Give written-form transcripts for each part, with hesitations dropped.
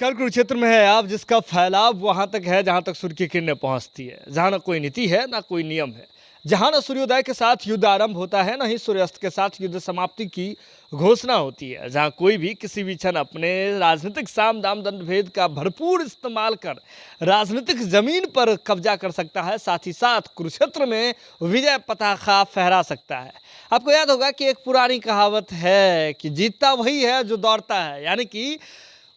नमस्कार। कुरुक्षेत्र में है आप, जिसका फैलाव वहां तक है जहां तक सूर्य की किरणें पहुंचती है, जहां न कोई नीति है ना कोई नियम है, जहां न सूर्योदय के साथ युद्ध आरंभ होता है, न ही सूर्यास्त के साथ युद्ध समाप्ति की घोषणा होती है, जहां कोई भी किसी भी क्षण अपने राजनीतिक साम दाम दंड भेद का भरपूर इस्तेमाल कर राजनीतिक जमीन पर कब्जा कर सकता है, साथ ही साथ कुरुक्षेत्र में विजय पताका फहरा सकता है। आपको याद होगा कि एक पुरानी कहावत है कि जीतता वही है जो दौड़ता है, यानी कि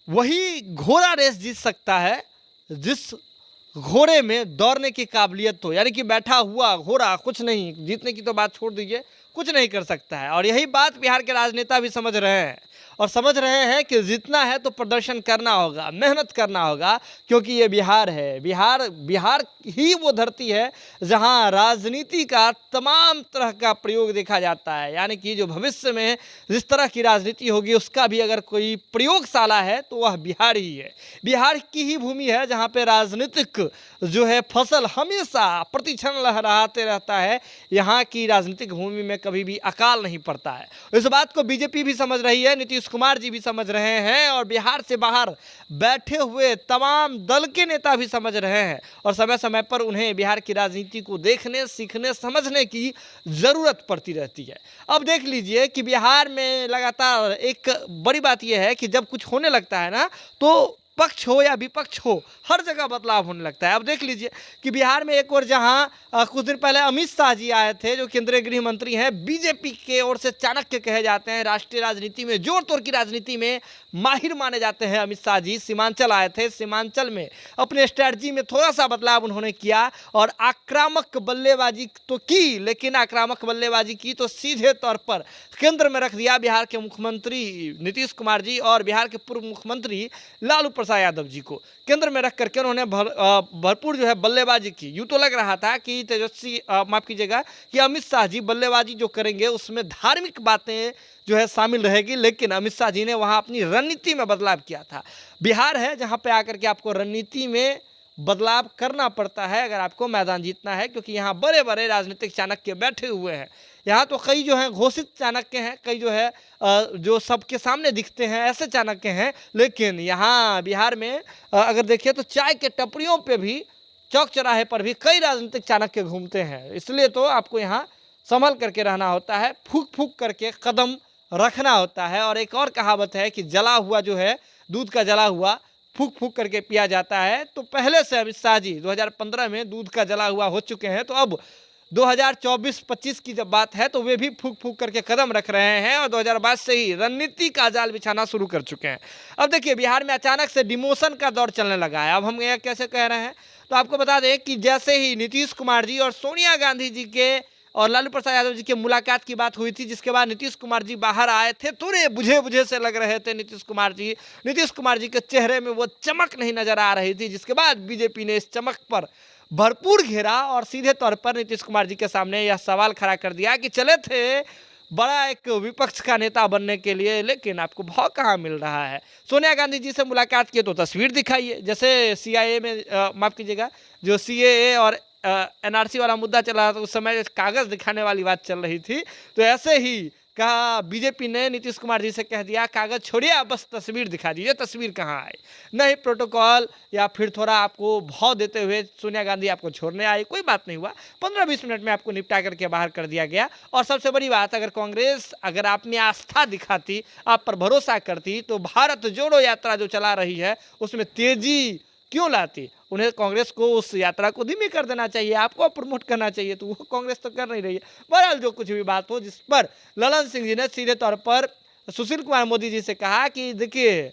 वही घोड़ा रेस जीत सकता है जिस घोड़े में दौड़ने की काबिलियत हो, यानी कि बैठा हुआ घोड़ा कुछ नहीं, जीतने की तो बात छोड़ दीजिए, कुछ नहीं कर सकता है। और यही बात बिहार के राजनेता भी समझ रहे हैं और समझ रहे हैं कि जीतना है तो प्रदर्शन करना होगा, मेहनत करना होगा, क्योंकि ये बिहार है। बिहार ही वो धरती है जहां राजनीति का तमाम तरह का प्रयोग देखा जाता है, यानी कि जो भविष्य में जिस तरह की राजनीति होगी उसका भी अगर कोई प्रयोगशाला है तो वह बिहार ही है। बिहार की ही भूमि है जहां पे राजनीतिक जो है फसल हमेशा प्रतिक्षण लहराते रहता है। यहाँ की राजनीतिक भूमि में कभी भी अकाल नहीं पड़ता है। इस बात को बीजेपी भी समझ रही है, नीतीश कुमार जी भी समझ रहे हैं और बिहार से बाहर बैठे हुए तमाम दल के नेता भी समझ रहे हैं और समय समय पर उन्हें बिहार की राजनीति को देखने, सीखने, समझने की ज़रूरत पड़ती रहती है। अब देख लीजिए कि बिहार में लगातार एक बड़ी बात यह है कि जब कुछ होने लगता है ना, तो पक्ष हो या विपक्ष हो, हर जगह बदलाव होने लगता है। अब देख लीजिए कि बिहार में एक और जहां कुछ दिन पहले अमित शाह जी आए थे, जो केंद्रीय गृह मंत्री हैं, बीजेपी के ओर से चाणक्य कहे जाते हैं, राष्ट्रीय राजनीति में जोर तोड़ की राजनीति में माहिर माने जाते हैं अमित शाह जी। सीमांचल आए थे, सीमांचल में अपने स्ट्रैटेजी में थोड़ा सा बदलाव उन्होंने किया और आक्रामक बल्लेबाजी तो की, लेकिन आक्रामक बल्लेबाजी की तो सीधे तौर पर केंद्र में रख दिया बिहार के मुख्यमंत्री नीतीश कुमार जी और बिहार के पूर्व मुख्यमंत्री लालू प्रसाद यादव जी को केंद्र में रख करके उन्होंने भरपूर जो है बल्लेबाजी की। यूं तो लग रहा था कि तेजस्वी माफ कीजिएगा कि अमित शाह जी बल्लेबाजी जो करेंगे उसमें धार्मिक बातें जो है शामिल रहेगी, लेकिन अमित शाह जी ने वहां अपनी रणनीति में बदलाव किया था। बिहार है जहां पे आकर के आपको रणनीति में बदलाव करना पड़ता है अगर आपको मैदान जीतना है, क्योंकि यहाँ बड़े बड़े राजनीतिक चाणक्य बैठे हुए हैं। यहाँ तो कई जो हैं घोषित चाणक्य हैं, कई जो है जो सबके सामने दिखते हैं ऐसे चाणक्य हैं, लेकिन यहाँ बिहार में अगर देखिए तो चाय के टपरियों पे भी, चौक चौराहे पर भी कई राजनीतिक चाणक्य घूमते हैं। इसलिए तो आपको यहाँ संभल करके रहना होता है, फूक फूक करके कदम रखना होता है। और एक और कहावत है कि जला हुआ जो है, दूध का जला हुआ फूक फूक करके पिया जाता है। तो पहले से अमित शाह जी 2015 में दूध का जला हुआ हो चुके हैं, तो अब 2024-25 की जब बात है तो वे भी फूक फूक करके कदम रख रहे हैं और 2022 से ही रणनीति का जाल बिछाना शुरू कर चुके हैं। अब देखिए बिहार में अचानक से डिमोशन का दौर चलने लगा है। अब हम यह कैसे कह रहे हैं, तो आपको बता दें कि जैसे ही नीतीश कुमार जी और सोनिया गांधी जी के और लालू प्रसाद यादव जी की मुलाकात की बात हुई थी, जिसके बाद नीतीश कुमार जी बाहर आए थे, थोड़े बुझे बुझे से लग रहे थे नीतीश कुमार जी के चेहरे में वो चमक नहीं नजर आ रही थी, जिसके बाद बीजेपी ने इस चमक पर भरपूर घेरा और सीधे तौर पर नीतीश कुमार जी के सामने यह सवाल खड़ा कर दिया कि चले थे बड़ा एक विपक्ष का नेता बनने के लिए, लेकिन आपको भाव कहाँ मिल रहा है। सोनिया गांधी जी से मुलाकात की तो तस्वीर दिखाइए, जैसे सीआईए में माफ कीजिएगा जो सीएए और एनआरसी वाला मुद्दा चल रहा था, उस समय कागज दिखाने वाली बात चल रही थी, तो ऐसे ही कहा बीजेपी ने नीतीश कुमार जी से कह दिया कागज छोड़िए, आप बस तस्वीर दिखा दीजिए। तस्वीर कहाँ आई, नहीं प्रोटोकॉल या फिर थोड़ा आपको भाव देते हुए सोनिया गांधी आपको छोड़ने आई, कोई बात नहीं हुआ, 15-20 मिनट में आपको निपटा करके बाहर कर दिया गया। और सबसे बड़ी बात, अगर कांग्रेस अगर अपनी आस्था दिखाती, आप पर भरोसा करती, तो भारत जोड़ो यात्रा जो चला रही है उसमें तेजी क्यों लाती। उन्हें कांग्रेस को उस यात्रा को धीमी कर देना चाहिए, आपको प्रमोट करना चाहिए, तो वो कांग्रेस तो कर नहीं रही है। बहरहाल जो कुछ भी बात हो, जिस पर ललन सिंह जी ने सीधे तौर पर सुशील कुमार मोदी जी से कहा कि देखिए,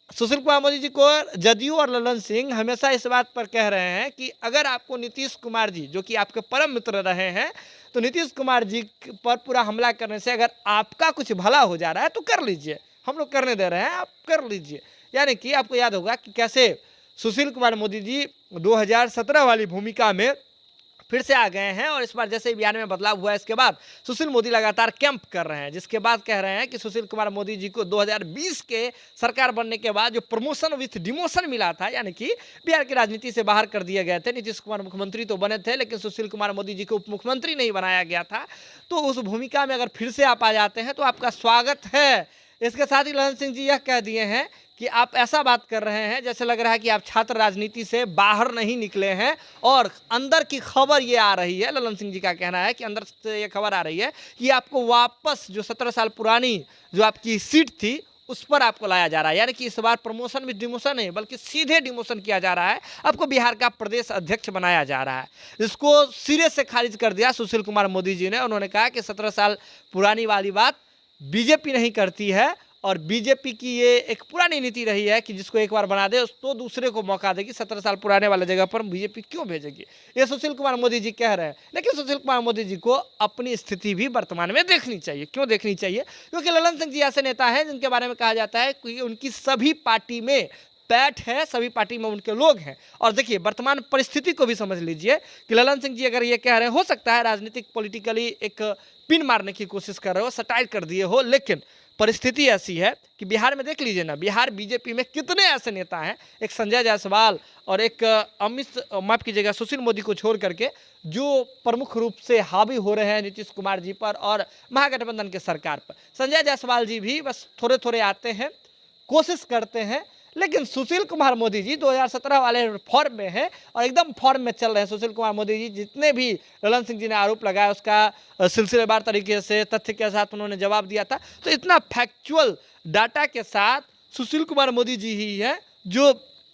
सुशील कुमार मोदी जी को जदयू और ललन सिंह हमेशा इस बात पर कह रहे हैं कि अगर आपको नीतीश कुमार जी, जो कि आपके परम मित्र रहे हैं, तो नीतीश कुमार जी पर पूरा हमला करने से अगर आपका कुछ भला हो जा रहा है तो कर लीजिए, हम लोग करने दे रहे हैं, आप कर लीजिए। यानी कि आपको याद होगा कि कैसे सुशील कुमार मोदी जी 2017 वाली भूमिका में फिर से आ गए हैं और इस बार जैसे बिहार में बदलाव हुआ है, इसके बाद सुशील मोदी लगातार कैंप कर रहे हैं, जिसके बाद कह रहे हैं कि सुशील कुमार मोदी जी को 2020 के सरकार बनने के बाद जो प्रमोशन विथ डिमोशन मिला था, यानी कि बिहार की राजनीति से बाहर कर दिए गए थे। नीतीश कुमार मुख्यमंत्री तो बने थे, लेकिन सुशील कुमार मोदी जी को उप मुख्यमंत्री नहीं बनाया गया था, तो उस भूमिका में अगर फिर से आप आ जाते हैं तो आपका स्वागत है। इसके साथ ही ललन सिंह जी यह कह दिए हैं कि आप ऐसा बात कर रहे हैं जैसे लग रहा है कि आप छात्र राजनीति से बाहर नहीं निकले हैं और अंदर की खबर ये आ रही है, ललन सिंह जी का कहना है कि अंदर से ये खबर आ रही है कि आपको वापस जो 17 साल पुरानी जो आपकी सीट थी उस पर आपको लाया जा रहा है। यानी कि इस बार प्रमोशन भी डिमोशन नहीं बल्कि सीधे डिमोशन किया जा रहा है, आपको बिहार का प्रदेश अध्यक्ष बनाया जा रहा है। इसको सिरे से खारिज कर दिया सुशील कुमार मोदी जी ने। उन्होंने कहा कि 17 साल पुरानी वाली बात बीजेपी नहीं करती है और बीजेपी की ये एक पुरानी नीति रही है कि जिसको एक बार बना दे तो दूसरे को मौका देगी। 17 साल पुराने वाले जगह पर बीजेपी क्यों भेजेगी, ये सुशील कुमार मोदी जी कह रहे हैं। लेकिन सुशील कुमार मोदी जी को अपनी स्थिति भी वर्तमान में देखनी चाहिए। क्यों देखनी चाहिए? क्योंकि ललन सिंह जी ऐसे नेता हैं जिनके बारे में कहा जाता है कि उनकी सभी पार्टी में पैठ है, सभी पार्टी में उनके लोग हैं। और देखिए वर्तमान परिस्थिति को भी समझ लीजिए कि ललन सिंह जी अगर ये कह रहे हैं, हो सकता है राजनीतिक पॉलिटिकली एक पिन मारने की कोशिश कर रहे हो, सटाइल कर दिए हो, लेकिन परिस्थिति ऐसी है कि बिहार में देख लीजिए ना, बिहार बीजेपी में कितने ऐसे नेता हैं, एक संजय जायसवाल और एक माफ कीजिएगा सुशील मोदी को छोड़ करके, जो प्रमुख रूप से हावी हो रहे हैं नीतीश कुमार जी पर और महागठबंधन के सरकार पर। संजय जायसवाल जी भी बस थोड़े थोड़े आते हैं, कोशिश करते हैं, लेकिन सुशील कुमार मोदी जी 2017 वाले फॉर्म में हैं और एकदम फॉर्म में चल रहे हैं। सुशील कुमार मोदी जी जितने भी ललन सिंह जी ने आरोप लगाया उसका सिलसिलेवार तरीके से तथ्य के साथ उन्होंने जवाब दिया था। तो इतना फैक्चुअल डाटा के साथ सुशील कुमार मोदी जी ही हैं जो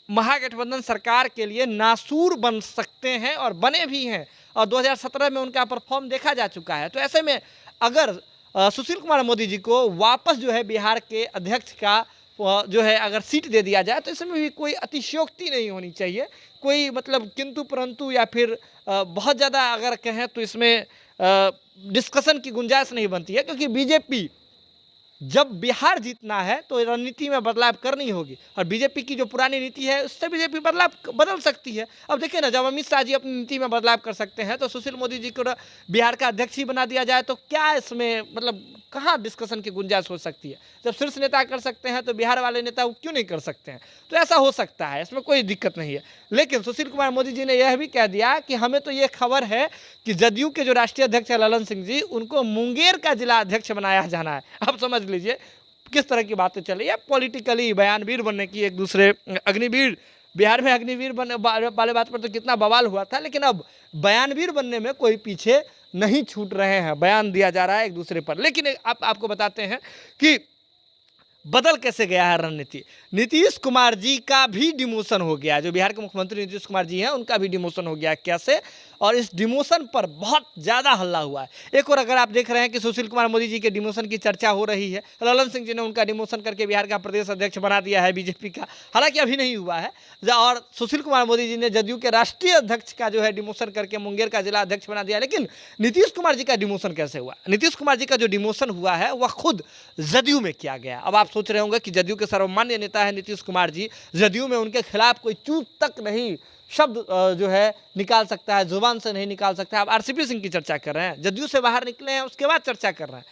महागठबंधन सरकार के लिए नासूर बन सकते हैं और बने भी हैं और 2017 में उनका परफॉर्म देखा जा चुका है। तो ऐसे में अगर सुशील कुमार मोदी जी को वापस जो है बिहार के अध्यक्ष का जो है अगर सीट दे दिया जाए तो इसमें भी कोई अतिशयोक्ति नहीं होनी चाहिए, कोई मतलब किंतु परंतु या फिर बहुत ज़्यादा अगर कहें तो इसमें डिस्कशन की गुंजाइश नहीं बनती है। क्योंकि बीजेपी जब बिहार जीतना है तो रणनीति में बदलाव करनी होगी और बीजेपी की जो पुरानी नीति है उससे बीजेपी बदल सकती है। अब देखिए ना, जब अमित शाह जी अपनी नीति में बदलाव कर सकते हैं तो सुशील मोदी जी को बिहार का अध्यक्ष ही बना दिया जाए तो क्या इसमें मतलब कहाँ डिस्कशन की गुंजाइश हो सकती है? जब शीर्ष नेता कर सकते हैं तो बिहार वाले नेता वो क्यों नहीं कर सकते हैं? तो ऐसा हो सकता है, इसमें कोई दिक्कत नहीं है। लेकिन सुशील कुमार मोदी जी ने यह भी कह दिया कि हमें तो ये खबर है कि जदयू के जो राष्ट्रीय अध्यक्ष है ललन सिंह जी, उनको मुंगेर का जिला अध्यक्ष बनाया जाना है। आप समझ लीजिए किस तरह की बातें चल रही है। पॉलिटिकली बयानवीर बनने की एक दूसरे अग्निवीर, बिहार में अग्निवीर बनने वाले बात पर तो कितना बवाल हुआ था, लेकिन अब बयानवीर बनने में कोई पीछे नहीं छूट रहे हैं, बयान दिया जा रहा है एक दूसरे पर। लेकिन आपको बताते हैं कि बदल कैसे गया है रणनीति। नीतीश कुमार जी का भी डिमोशन हो गया, जो बिहार के मुख्यमंत्री नीतीश कुमार जी हैं उनका भी डिमोशन हो गया। कैसे? और इस डिमोशन पर बहुत ज़्यादा हल्ला हुआ है। एक और अगर आप देख रहे हैं कि सुशील कुमार मोदी जी के डिमोशन की चर्चा हो रही है, ललन सिंह जी ने उनका डिमोशन करके बिहार का प्रदेश अध्यक्ष बना दिया है बीजेपी का, हालांकि अभी नहीं हुआ है। और सुशील कुमार मोदी जी ने जदयू के राष्ट्रीय अध्यक्ष का जो है डिमोशन करके मुंगेर का जिला अध्यक्ष बना दिया। लेकिन नीतीश कुमार जी का डिमोशन कैसे हुआ? नीतीश कुमार जी का जो डिमोशन हुआ है वह खुद जदयू में किया गया। अब आप सोच रहे होंगे कि जदयू के सर्वमान्य नेता है नीतीश कुमार जी, जदयू में उनके खिलाफ कोई चूत तक नहीं शब्द जो है निकाल सकता है, जुबान से नहीं निकाल सकता है। आप आरसीपी सिंह की चर्चा कर रहे हैं, जदयू से बाहर निकले हैं उसके बाद चर्चा कर रहे हैं।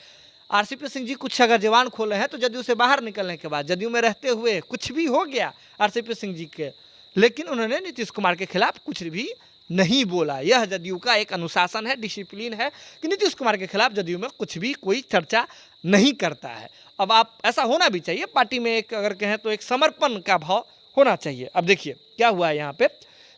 आरसीपी सिंह जी कुछ अगर जवान खोले हैं तो जदयू से बाहर निकलने के बाद, जदयू में रहते हुए कुछ भी हो गया आरसीपी सिंह जी के, लेकिन उन्होंने नीतीश कुमार के खिलाफ कुछ भी नहीं बोला। यह जदयू का एक अनुशासन है, डिसिप्लिन है कि नीतीश कुमार के खिलाफ जदयू में कुछ भी कोई चर्चा नहीं करता है। अब आप ऐसा होना भी चाहिए, पार्टी में एक अगर कहें तो एक समर्पण का भाव होना चाहिए। अब देखिए क्या हुआ है यहाँ पे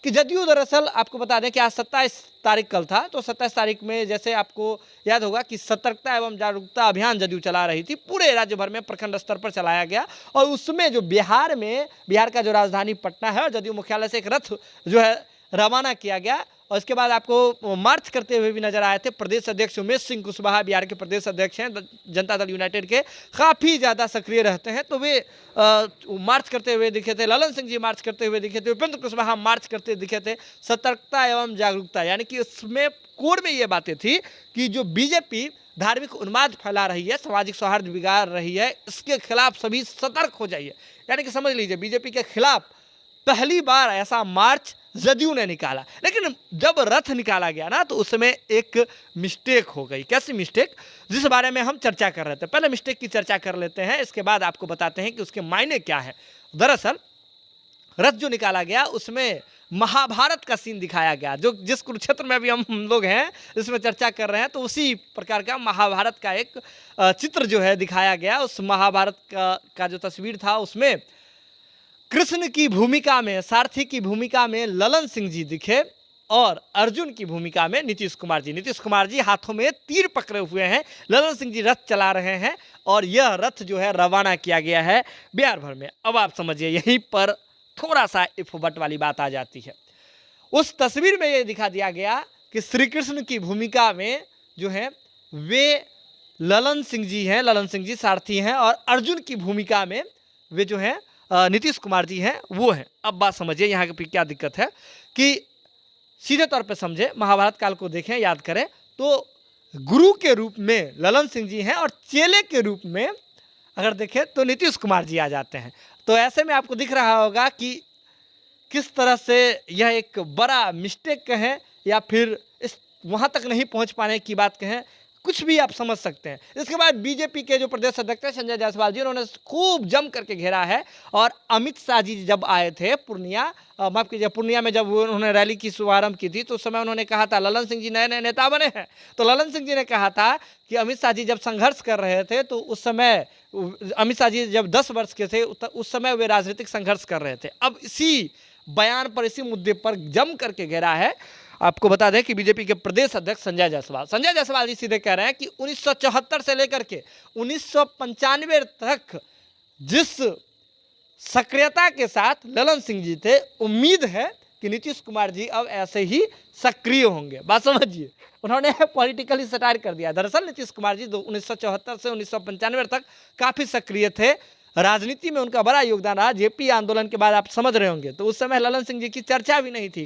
कि जदयू दरअसल आपको बता दें कि आज 27 तारीख कल था, तो 27 तारीख में जैसे आपको याद होगा कि सतर्कता एवं जागरूकता अभियान जदयू चला रही थी, पूरे राज्य भर में प्रखंड स्तर पर चलाया गया। और उसमें जो बिहार का जो राजधानी पटना है और जदयू मुख्यालय से एक रथ जो है रवाना किया गया। और इसके बाद आपको मार्च करते हुए भी नजर आए थे प्रदेश अध्यक्ष उमेश सिंह कुशवाहा, बिहार के प्रदेश अध्यक्ष हैं जनता दल यूनाइटेड के, काफ़ी ज़्यादा सक्रिय रहते हैं, तो वे मार्च करते हुए दिखे थे। ललन सिंह जी मार्च करते हुए दिखे थे, उपेंद्र कुशवाहा मार्च करते दिखे थे। सतर्कता एवं जागरूकता, यानी कि उसमें कोर में ये बातें थी कि जो बीजेपी धार्मिक उन्माद फैला रही है, सामाजिक सौहार्द बिगाड़ रही है, इसके खिलाफ सभी सतर्क हो जाइए। यानी कि समझ लीजिए बीजेपी के खिलाफ पहली बार ऐसा मार्च जदयू ने निकाला। लेकिन जब रथ निकाला गया ना तो उसमें एक मिस्टेक हो गई। कैसी मिस्टेक, जिस बारे में हम चर्चा कर रहे थे। पहले मिस्टेक की चर्चा कर लेते हैं, इसके बाद आपको बताते हैं कि उसके मायने क्या हैं। दरअसल रथ जो निकाला गया उसमें महाभारत का सीन दिखाया गया, जो जिस कुरुक्षेत्र में अभी हम लोग हैं इसमें चर्चा कर रहे हैं, तो उसी प्रकार का महाभारत का एक चित्र जो है दिखाया गया। उस महाभारत का जो तस्वीर था उसमें कृष्ण की भूमिका में, सारथी की भूमिका में ललन सिंह जी दिखे और अर्जुन की भूमिका में नीतीश कुमार जी। नीतीश कुमार जी हाथों में तीर पकड़े हुए हैं, ललन सिंह जी रथ चला रहे हैं और यह रथ जो है रवाना किया गया है बिहार भर में। अब आप समझिए, यहीं पर थोड़ा सा इफ बट वाली बात आ जाती है। उस तस्वीर में ये दिखा दिया गया कि श्री कृष्ण की भूमिका में जो है वे ललन सिंह जी हैं, ललन सिंह जी सारथी हैं, और अर्जुन की भूमिका में वे जो हैं नीतीश कुमार जी हैं, वो हैं। अब बात समझिए यहाँ पे क्या दिक्कत है कि सीधे तौर पे समझे, महाभारत काल को देखें, याद करें तो गुरु के रूप में ललन सिंह जी हैं और चेले के रूप में अगर देखें तो नीतीश कुमार जी आ जाते हैं। तो ऐसे में आपको दिख रहा होगा कि किस तरह से यह एक बड़ा मिस्टेक कहें या फिर इस वहाँ तक नहीं पहुँच पाने की बात कहें, कुछ भी आप समझ सकते हैं। इसके बाद बीजेपी के जो प्रदेश अध्यक्ष हैं संजय जायसवाल जी, उन्होंने खूब जम करके घेरा है। और अमित शाह जी जब आए थे पूर्णिया, माफ़ कीजिए, पूर्णिया में जब उन्होंने रैली की शुभारंभ की थी तो उस समय उन्होंने कहा था, ललन सिंह जी नए नए नेता बने हैं, तो ललन सिंह जी ने कहा था कि अमित शाह जी जब संघर्ष कर रहे थे तो उस समय अमित शाह जी जब 10 वर्ष के थे उस समय वे राजनीतिक संघर्ष कर रहे थे। अब इसी बयान पर, इसी मुद्दे पर जम करके घेरा है। आपको बता दें कि बीजेपी के प्रदेश अध्यक्ष संजय जायसवाल जी सीधे कह रहे हैं कि 1974 से लेकर के 1995 तक जिस सक्रियता के साथ ललन सिंह जी थे, उम्मीद है कि नीतीश कुमार जी अब ऐसे ही सक्रिय होंगे। बात समझिए, उन्होंने पॉलिटिकली सटायर कर दिया। दरअसल नीतीश कुमार जी 1974 से 1995 तक काफ़ी सक्रिय थे, राजनीति में उनका बड़ा योगदान रहा। जेपी आंदोलन के बाद आप समझ रहे होंगे तो उस समय ललन सिंह जी की चर्चा भी नहीं थी,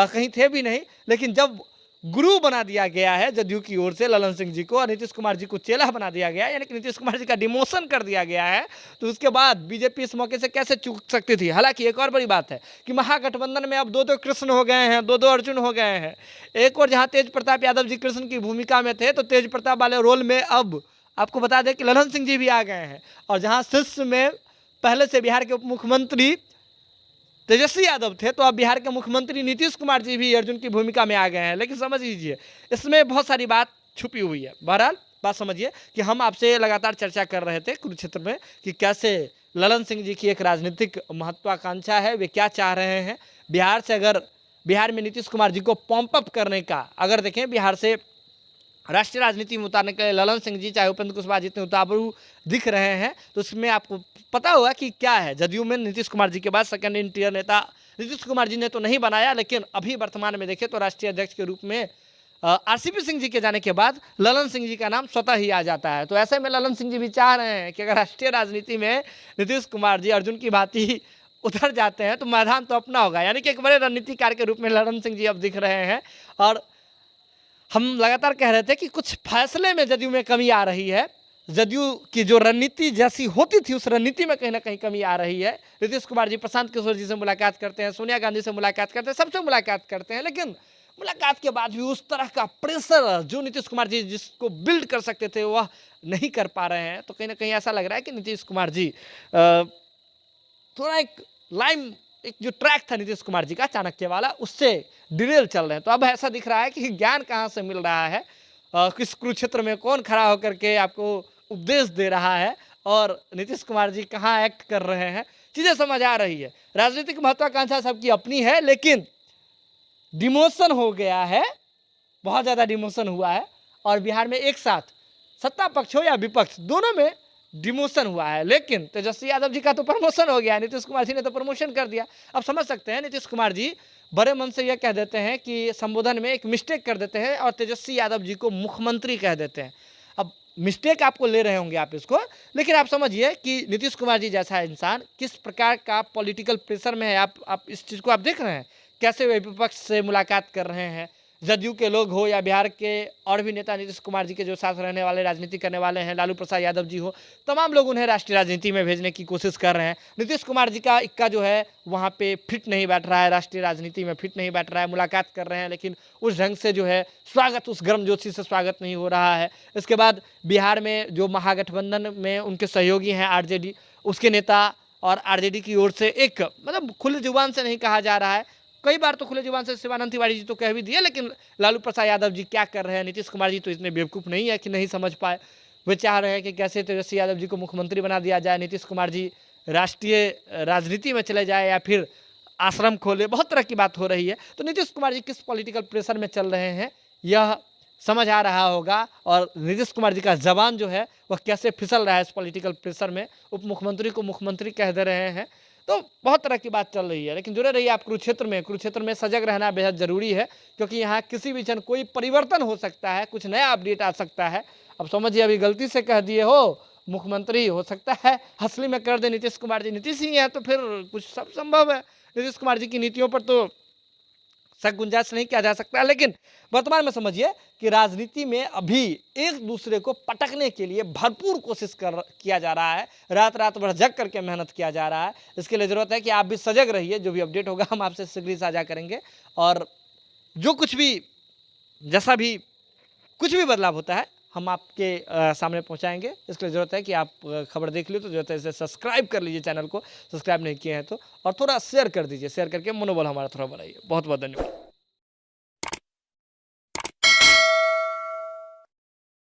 कहीं थे भी नहीं। लेकिन जब गुरु बना दिया गया है जदयू की ओर से ललन सिंह जी को, और नीतीश कुमार जी को चेला बना दिया गया है, यानी कि नीतीश कुमार जी का डिमोशन कर दिया गया है, तो उसके बाद बीजेपी इस मौके से कैसे चूक सकती थी। हालांकि एक और बड़ी बात है कि महागठबंधन में अब 2-2 कृष्ण हो गए हैं, 2-2 अर्जुन हो गए हैं। एक और जहाँ तेज प्रताप यादव जी कृष्ण की भूमिका में थे, तो तेज प्रताप वाले रोल में अब आपको बता दें कि ललन सिंह जी भी आ गए हैं। और जहाँ शिष्य में पहले से बिहार के उप मुख्यमंत्री तेजस्वी यादव थे, तो अब बिहार के मुख्यमंत्री नीतीश कुमार जी भी अर्जुन की भूमिका में आ गए हैं। लेकिन समझ लीजिए, इसमें बहुत सारी बात छुपी हुई है। बहरहाल बात समझिए कि हम आपसे लगातार चर्चा कर रहे थे कुरुक्षेत्र में कि कैसे ललन सिंह जी की एक राजनीतिक महत्वाकांक्षा है, वे क्या चाह रहे हैं बिहार से। अगर बिहार में नीतीश कुमार जी को पम्प अप करने का, अगर देखें बिहार से राष्ट्रीय राजनीति में उतारने के लिए ललन सिंह जी चाहे उपेंद्र कुशवाहा जितने उतारू दिख रहे हैं, तो उसमें आपको पता होगा कि क्या है। जदयू में नीतीश कुमार जी के बाद सेकंड इन टियर नेता नीतीश कुमार जी ने तो नहीं बनाया, लेकिन अभी वर्तमान में देखें तो राष्ट्रीय अध्यक्ष के रूप में आरसीपी सिंह जी के जाने के बाद ललन सिंह जी का नाम स्वतः ही आ जाता है। तो ऐसे में ललन सिंह जी भी चाह रहे हैं कि अगर राष्ट्रीय राजनीति में नीतीश कुमार जी अर्जुन की भांति उतर जाते हैं तो मैदान तो अपना होगा। यानी कि एक बड़े रणनीतिकार के रूप में ललन सिंह जी अब दिख रहे हैं। और हम लगातार कह रहे थे कि कुछ फैसले में जदयू में कमी आ रही है, जदयू की जो रणनीति जैसी होती थी उस रणनीति में कहीं ना कहीं कमी आ रही है। नीतीश कुमार जी प्रशांत किशोर जी से मुलाकात करते हैं, सोनिया गांधी से मुलाकात करते हैं, सबसे मुलाकात करते हैं, लेकिन मुलाकात के बाद भी उस तरह का प्रेशर जो नीतीश कुमार जी जिसको बिल्ड कर सकते थे वह नहीं कर पा रहे हैं। तो कहीं ना कहीं ऐसा लग रहा है कि नीतीश कुमार जी थोड़ा एक जो ट्रैक था नीतीश कुमार जी का चाणक्य वाला, उससे डिरेल चल रहे हैं। तो अब ऐसा दिख रहा है कि ज्ञान कहाँ से मिल रहा है, किस कुरुक्षेत्र में कौन खड़ा होकर के आपको उपदेश दे रहा है और नीतीश कुमार जी कहाँ एक्ट कर रहे हैं, चीज़ें समझ आ रही है। राजनीतिक महत्वाकांक्षा सबकी अपनी है, लेकिन डिमोशन हो गया है, बहुत ज़्यादा डिमोशन हुआ है। और बिहार में एक साथ सत्ता पक्ष हो या विपक्ष, दोनों में डिमोशन हुआ है। लेकिन तेजस्वी यादव जी का तो प्रमोशन हो गया, नीतीश कुमार जी ने तो प्रमोशन कर दिया। अब समझ सकते हैं नीतीश कुमार जी बड़े मन से यह कह देते हैं कि संबोधन में एक मिस्टेक कर देते हैं और तेजस्वी यादव जी को मुख्यमंत्री कह देते हैं। अब मिस्टेक आपको ले रहे होंगे आप इसको, लेकिन आप समझिए कि नीतीश कुमार जी जैसा इंसान किस प्रकार का पॉलिटिकल प्रेशर में है। आप इस चीज़ को आप देख रहे हैं, कैसे वे विपक्ष से मुलाकात कर रहे हैं। जदयू के लोग हो या बिहार के और भी नेता नीतीश कुमार जी के जो साथ रहने वाले, राजनीति करने वाले हैं, लालू प्रसाद यादव जी हो, तमाम लोग उन्हें राष्ट्रीय राजनीति में भेजने की कोशिश कर रहे हैं। नीतीश कुमार जी का इक्का जो है वहाँ पे फिट नहीं बैठ रहा है, राष्ट्रीय राजनीति में फिट नहीं बैठ रहा है। मुलाकात कर रहे हैं लेकिन उस ढंग से जो है स्वागत, उस गर्मजोशी से स्वागत नहीं हो रहा है। इसके बाद बिहार में जो महागठबंधन में उनके सहयोगी हैं आरजेडी, उसके नेता और आरजेडी की ओर से एक मतलब खुली जुबान से नहीं कहा जा रहा है, कई बार तो खुले जुबान से शिवानंद तिवारी जी तो कह भी दिए, लेकिन लालू प्रसाद यादव जी क्या कर रहे हैं, नीतीश कुमार जी तो इतने बेवकूफ़ नहीं है कि नहीं समझ पाए। वे चाह रहे हैं कि कैसे तेजस्वी यादव जी को मुख्यमंत्री बना दिया जाए। नीतीश कुमार जी राष्ट्रीय राजनीति में चले जाए या फिर आश्रम खोले, बहुत तरह की बात हो रही है। तो नीतीश कुमार जी किस पॉलिटिकल प्रेशर में चल रहे हैं यह समझ आ रहा होगा, और नीतीश कुमार जी का जबान जो है वह कैसे फिसल रहा है इस पॉलिटिकल प्रेशर में। उप मुख्यमंत्री को मुख्यमंत्री कह दे रहे हैं, तो बहुत तरह की बात चल रही है। लेकिन जुड़े रहिए आप कुरुक्षेत्र में सजग रहना बेहद ज़रूरी है, क्योंकि यहाँ किसी भी क्षण कोई परिवर्तन हो सकता है, कुछ नया अपडेट आ सकता है। अब समझिए अभी गलती से कह दिए हो मुख्यमंत्री, हो सकता है असली में कर दे नीतीश कुमार जी। नीतीश ही हैं तो फिर कुछ सब संभव है। नीतीश कुमार जी की नीतियों पर तो शक गुंजाइश नहीं किया जा सकता। लेकिन वर्तमान में समझिए कि राजनीति में अभी एक दूसरे को पटकने के लिए भरपूर कोशिश किया जा रहा है, रात रात भर जग करके मेहनत किया जा रहा है। इसके लिए ज़रूरत है कि आप भी सजग रहिए। जो भी अपडेट होगा हम आपसे शीघ्र ही साझा करेंगे, और जो कुछ भी जैसा भी कुछ भी बदलाव होता है हम आपके सामने पहुंचाएंगे। इसके लिए ज़रूरत है कि आप खबर देख लीजिए तो ज़रूरत है इसे सब्सक्राइब कर लीजिए, चैनल को सब्सक्राइब नहीं किए हैं तो, और थोड़ा शेयर कर दीजिए। शेयर करके मनोबल हमारा थोड़ा बढ़ाइए। बहुत बहुत धन्यवाद।